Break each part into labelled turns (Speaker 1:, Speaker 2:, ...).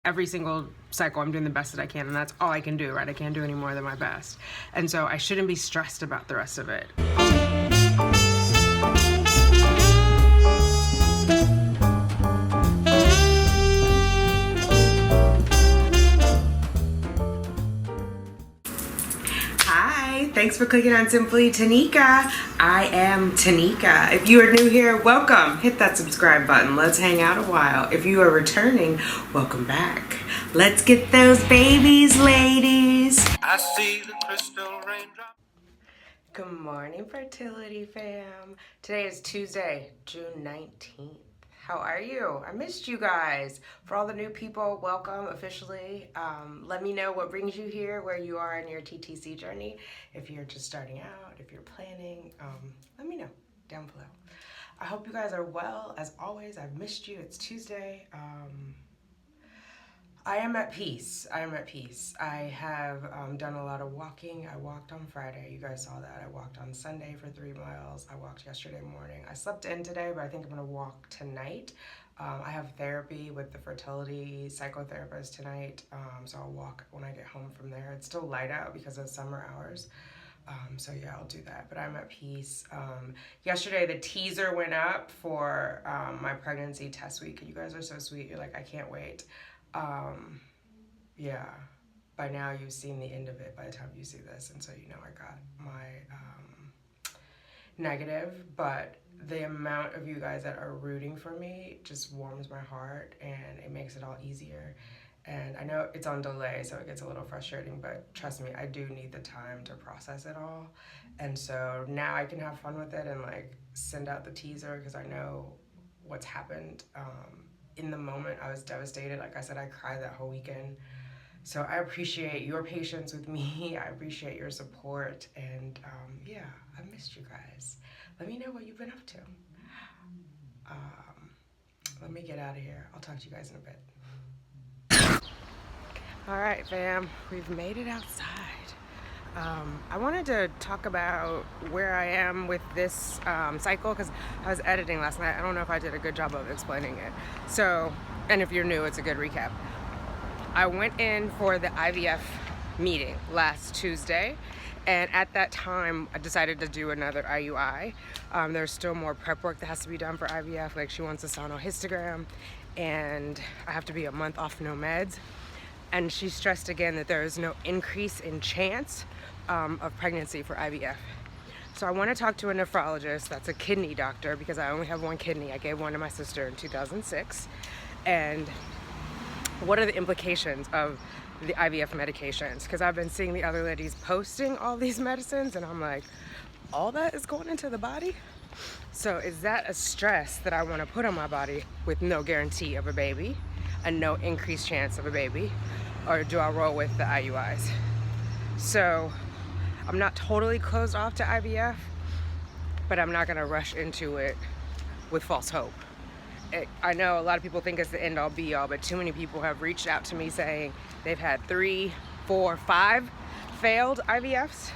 Speaker 1: every single cycle I'm doing the best that I can, and that's all I can do, right? I can't do any more than my best. And so I shouldn't be stressed about the rest of it. Hi, thanks for clicking on Simply Tanika. I am Tanika. If you are new here, welcome. Hit that subscribe button. Let's hang out a while. If you are returning, welcome back. Let's get those babies, ladies.
Speaker 2: I see the crystal raindrop.
Speaker 1: Good morning, fertility fam. Today is Tuesday, June 19th. How are you? I missed you guys. For all the new people, welcome officially. Let me know what brings you here, where you are in your TTC journey. If you're just starting out, if you're planning, let me know down below. I hope you guys are well. As always, I've missed you. It's Tuesday. I am at peace. I am at peace. I have done a lot of walking. I walked on Friday. You guys saw that. I walked on Sunday for 3 miles. I walked yesterday morning. I slept in today, but I think I'm going to walk tonight. I have therapy with the fertility psychotherapist tonight, so I'll walk when I get home from there. It's still light out because of summer hours. So yeah, I'll do that, but I'm at peace. Yesterday, the teaser went up for my pregnancy test week. You guys are so sweet. You're like, I can't wait. Yeah, by now you've seen the end of it by the time you see this, and so you know I got my negative, but the amount of you guys that are rooting for me just warms my heart, and it makes it all easier. And I know it's on delay, so it gets a little frustrating, but trust me, I do need the time to process it all. And so now I can have fun with it and like send out the teaser because I know what's happened. In the moment, I was devastated. Like I said, I cried that whole weekend. So I appreciate your patience with me. I appreciate your support. And yeah, I missed you guys. Let me know what you've been up to. Let me get out of here. I'll talk to you guys in a bit. All right, fam. We've made it outside. I wanted to talk about where I am with this cycle because I was editing last night. I don't know if I did a good job of explaining it. So, and if you're new, it's a good recap. I went in for the IVF meeting last Tuesday, and at that time, I decided to do another IUI. There's still more prep work that has to be done for IVF. Like she wants a sonohistogram, and I have to be a month off no meds. And she stressed again that there is no increase in chance of pregnancy for IVF. So I want to talk to a nephrologist that's a kidney doctor because I only have one kidney. I gave one to my sister in 2006. And what are the implications of the IVF medications? Because I've been seeing the other ladies posting all these medicines and I'm like, all that is going into the body? So is that a stress that I want to put on my body with no guarantee of a baby and no increased chance of a baby? Or do I roll with the IUIs? So I'm not totally closed off to IVF, but I'm not gonna rush into it with false hope. I know a lot of people think it's the end all be all, but too many people have reached out to me saying they've had 3, 4, 5 failed IVFs,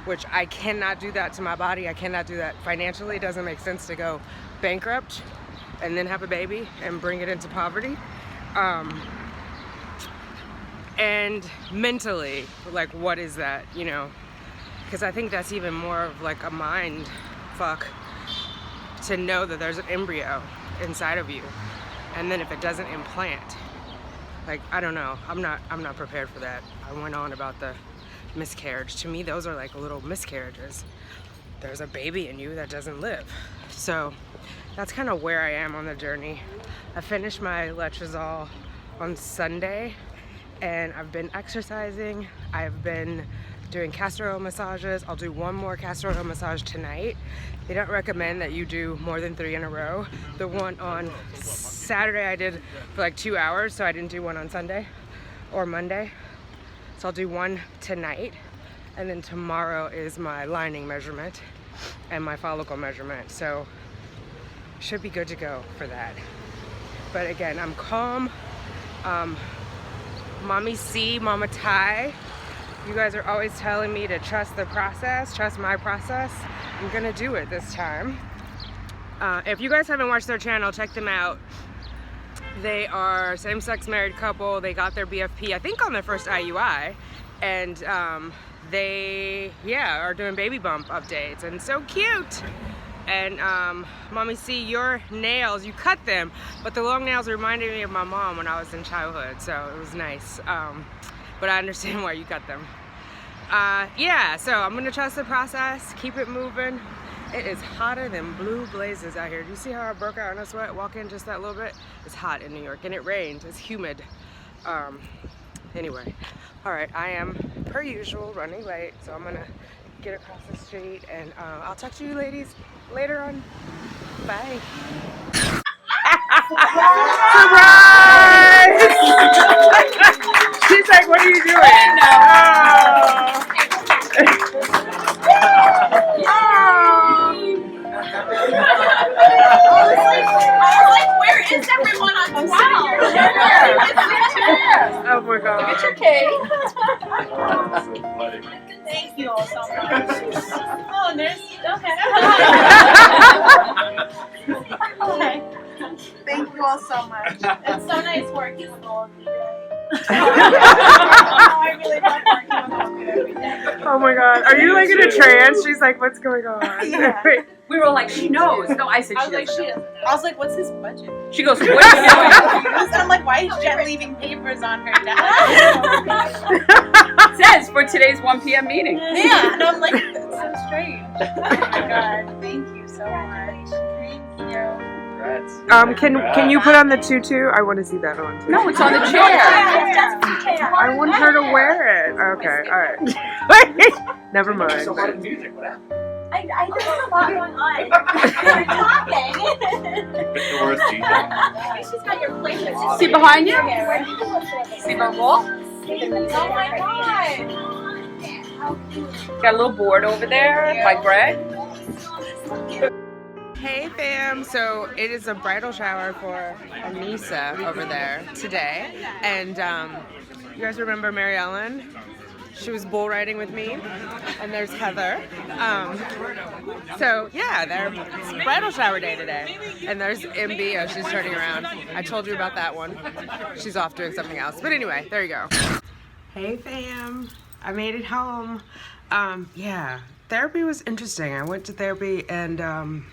Speaker 1: which I cannot do that to my body. I cannot do that financially. It doesn't make sense to go bankrupt and then have a baby and bring it into poverty. And mentally, like, what is that, you know? Because I think that's even more of like a mind fuck to know that there's an embryo inside of you. And then if it doesn't implant, like, I don't know, I'm not prepared for that. I went on about the miscarriage. To me, those are like little miscarriages. There's a baby in you that doesn't live. So that's kind of where I am on the journey. I finished my letrozole on Sunday, and I've been exercising. I've been doing castor oil massages. I'll do one more castor oil massage tonight. They don't recommend that you do more than 3 in a row. The one on Saturday I did for like 2 hours, so I didn't do one on Sunday or Monday. So I'll do one tonight, and then tomorrow is my lining measurement and my follicle measurement. So should be good to go for that. But again, I'm calm. Mommy C, Mama Ty, you guys are always telling me to trust the process, trust my process. I'm gonna do it this time. If you guys haven't watched their channel, check them out. They are same-sex married couple. They got their BFP, I think, on their first IUI, and they, are doing baby bump updates, and so cute. And Mommy, see, your nails, you cut them, but the long nails reminded me of my mom when I was in childhood, so it was nice. But I understand why you cut them. So I'm gonna trust the process, keep it moving. It is hotter than blue blazes out here. Do you see how I broke out in a sweat walking just that little bit? It's hot in New York, and it rained. It's humid. Anyway, all right, I am, per usual, running late, so I'm gonna get across the street, and I'll talk to you ladies later on. Bye. Surprise! She's like, what are you doing?
Speaker 3: Where is everyone on 12?
Speaker 1: Oh my god.
Speaker 3: Get your cake. Thank you all so much. Oh, and there's okay. Thank you all so much. It's so nice working with all of you guys. I really love working with all of you every day.
Speaker 1: Oh my god. Are you like in a trance? She's like, what's going on?
Speaker 3: Yeah.
Speaker 4: We were all like, she knows. No, I said she doesn't.
Speaker 3: I was like, what's his budget?
Speaker 4: She goes, what are you doing?
Speaker 3: And I'm like, why is Jen leaving papers on her desk?
Speaker 4: It says for today's 1 p.m. meeting.
Speaker 3: Yeah, and I'm like, that's so strange. Oh my god, thank you so much. Thank you.
Speaker 1: Can you put on the tutu? I want to see that on too.
Speaker 4: No, it's on the chair.
Speaker 1: I want her to wear it. Okay, alright. Never mind.
Speaker 2: So what is music? What happened?
Speaker 3: I just have a lot going on. We're talking. She's got your playlist.
Speaker 4: See behind you? See my wall?
Speaker 3: Oh my god.
Speaker 4: Got a little board over there by Greg.
Speaker 1: Hey fam, so it is a bridal shower for Anissa over there today, and you guys remember Mary Ellen? She was bull riding with me, and there's Heather. So yeah, it's bridal shower day today, and there's MB. Oh, she's turning around. I told you about that one. She's off doing something else, but anyway, there you go. Hey fam, I made it home. Therapy was interesting. I went to therapy, and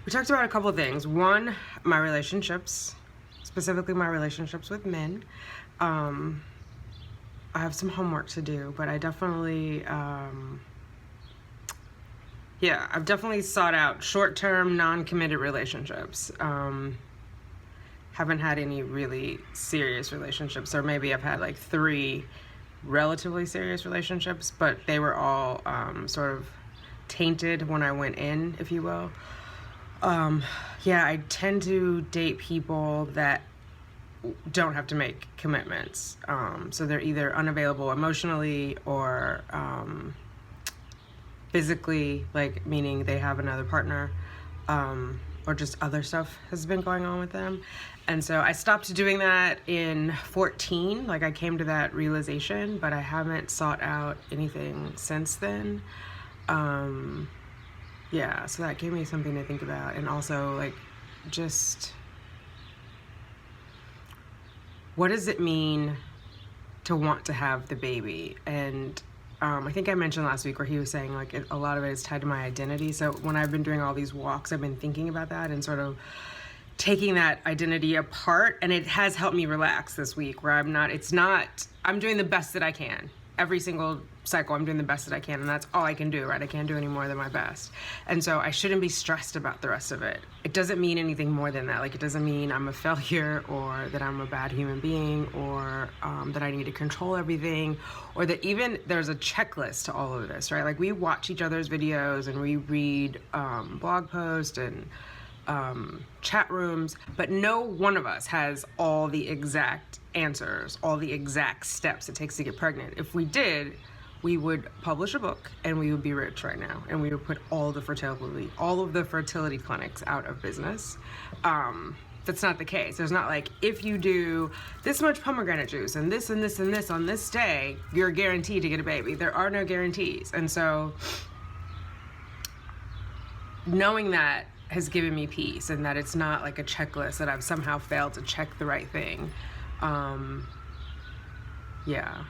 Speaker 1: we talked about a couple of things. One, my relationships, specifically my relationships with men. I have some homework to do, but I definitely, I've definitely sought out short-term, non-committed relationships. Haven't had any really serious relationships, or maybe I've had like 3 relatively serious relationships, but they were all sort of tainted when I went in, if you will. I tend to date people that don't have to make commitments. So they're either unavailable emotionally or physically, like meaning they have another partner, or just other stuff has been going on with them. And so I stopped doing that in 14, like I came to that realization, but I haven't sought out anything since then. So that gave me something to think about, and also like just what does it mean to want to have the baby? And I think I mentioned last week where he was saying like a lot of it is tied to my identity. So when I've been doing all these walks, I've been thinking about that and sort of taking that identity apart, and it has helped me relax this week where I'm doing the best that I can. Every single cycle, I'm doing the best that I can, and that's all I can do, right? I can't do any more than my best. And so I shouldn't be stressed about the rest of it. It doesn't mean anything more than that. Like, it doesn't mean I'm a failure, or that I'm a bad human being, or that I need to control everything, or that even there's a checklist to all of this, right? Like, we watch each other's videos and we read blog posts and chat rooms, but no one of us has all the exact answers, all the exact steps it takes to get pregnant. If we did, we would publish a book and we would be rich right now, and we would put all of the fertility clinics out of business. That's not the case. There's not like, if you do this much pomegranate juice and this and this and this on this day, you're guaranteed to get a baby. There are no guarantees. And so knowing that has given me peace, and that it's not like a checklist that I've somehow failed to check the right thing. Yeah.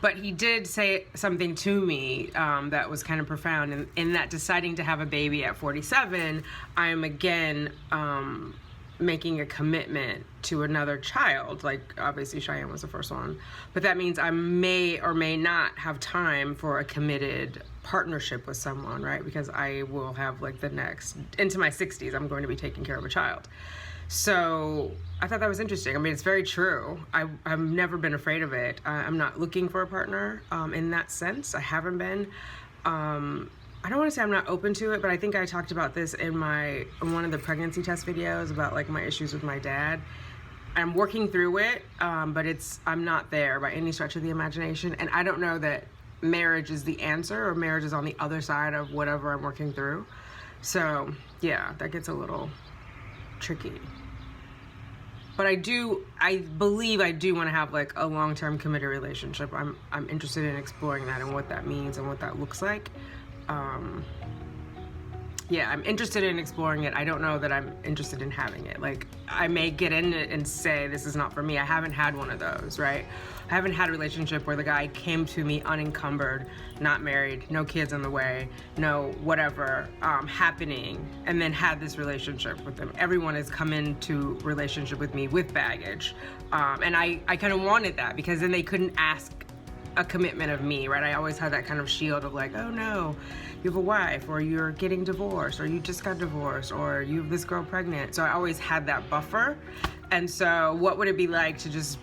Speaker 1: But he did say something to me that was kind of profound, in that deciding to have a baby at 47, I'm again making a commitment to another child. Like, obviously Cheyenne was the first one, but that means I may or may not have time for a committed partnership with someone, right? Because I will have, like, the next, into my 60s, I'm going to be taking care of a child. So I thought that was interesting. I mean, it's very true. I've never been afraid of it. I'm not looking for a partner in that sense. I haven't been. I don't want to say I'm not open to it, but I think I talked about this in one of the pregnancy test videos about, like, my issues with my dad. I'm working through it, but I'm not there by any stretch of the imagination. And I don't know that marriage is the answer, or marriage is on the other side of whatever I'm working through. So yeah, that gets a little tricky. But I believe I do want to have, like, a long-term committed relationship. I'm interested in exploring that and what that means and what that looks like. Yeah, I'm interested in exploring it. I don't know that I'm interested in having it. Like, I may get in it and say, this is not for me. I haven't had one of those, right? I haven't had a relationship where the guy came to me unencumbered, not married, no kids on the way, no whatever happening, and then had this relationship with them. Everyone has come into relationship with me with baggage. And I kind of wanted that, because then they couldn't ask a commitment of me, right? I always had that kind of shield of, like, oh no, you have a wife, or you're getting divorced, or you just got divorced, or you have this girl pregnant. So I always had that buffer. And so what would it be like to just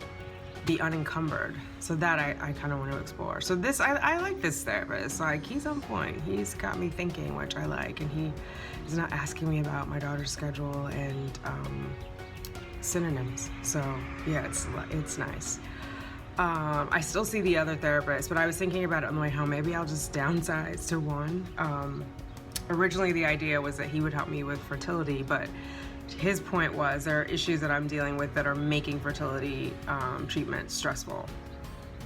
Speaker 1: be unencumbered? So that I kind of want to explore. So this, I like this therapist. Like, he's on point. He's got me thinking, which I like. And he is not asking me about my daughter's schedule and synonyms. So yeah, it's nice. I still see the other therapist, but I was thinking about it on the way home. Maybe I'll just downsize to one. Originally, the idea was that he would help me with fertility, but his point was there are issues that I'm dealing with that are making fertility treatments stressful.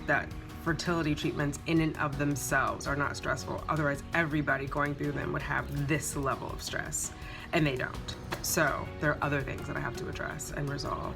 Speaker 1: That fertility treatments in and of themselves are not stressful. Otherwise, everybody going through them would have this level of stress, and they don't. So there are other things that I have to address and resolve.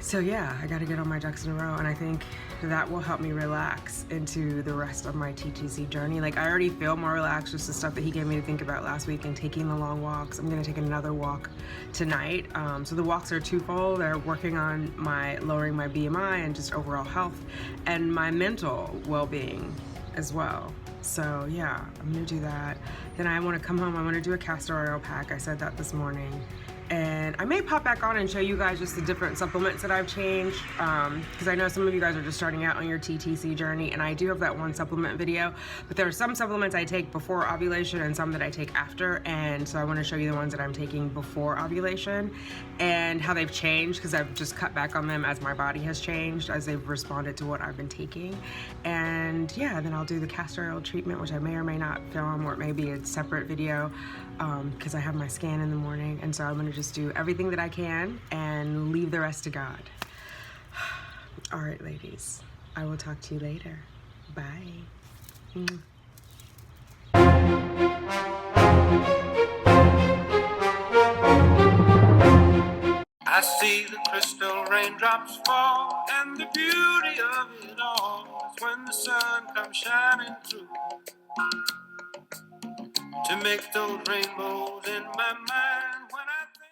Speaker 1: So yeah, I gotta get all my ducks in a row, and I think that will help me relax into the rest of my TTC journey. Like, I already feel more relaxed, just the stuff that he gave me to think about last week and taking the long walks. I'm gonna take another walk tonight. So the walks are twofold. They're working on lowering my BMI and just overall health and my mental well-being as well. So yeah, I'm gonna do that. Then I wanna come home, I wanna do a castor oil pack. I said that this morning. And I may pop back on and show you guys just the different supplements that I've changed, because I know some of you guys are just starting out on your TTC journey, and I do have that one supplement video, but there are some supplements I take before ovulation and some that I take after, and so I want to show you the ones that I'm taking before ovulation and how they've changed, because I've just cut back on them as my body has changed, as they've responded to what I've been taking. And yeah, then I'll do the castor oil treatment, which I may or may not film, or it may be a separate video, because I have my scan in the morning, and so I'm going to just do everything that I can and leave the rest to God. All right, ladies, I will talk to you later. Bye.
Speaker 2: I see the crystal raindrops fall, and the beauty of it all is when the sun comes shining through to make those rainbows in my mind when I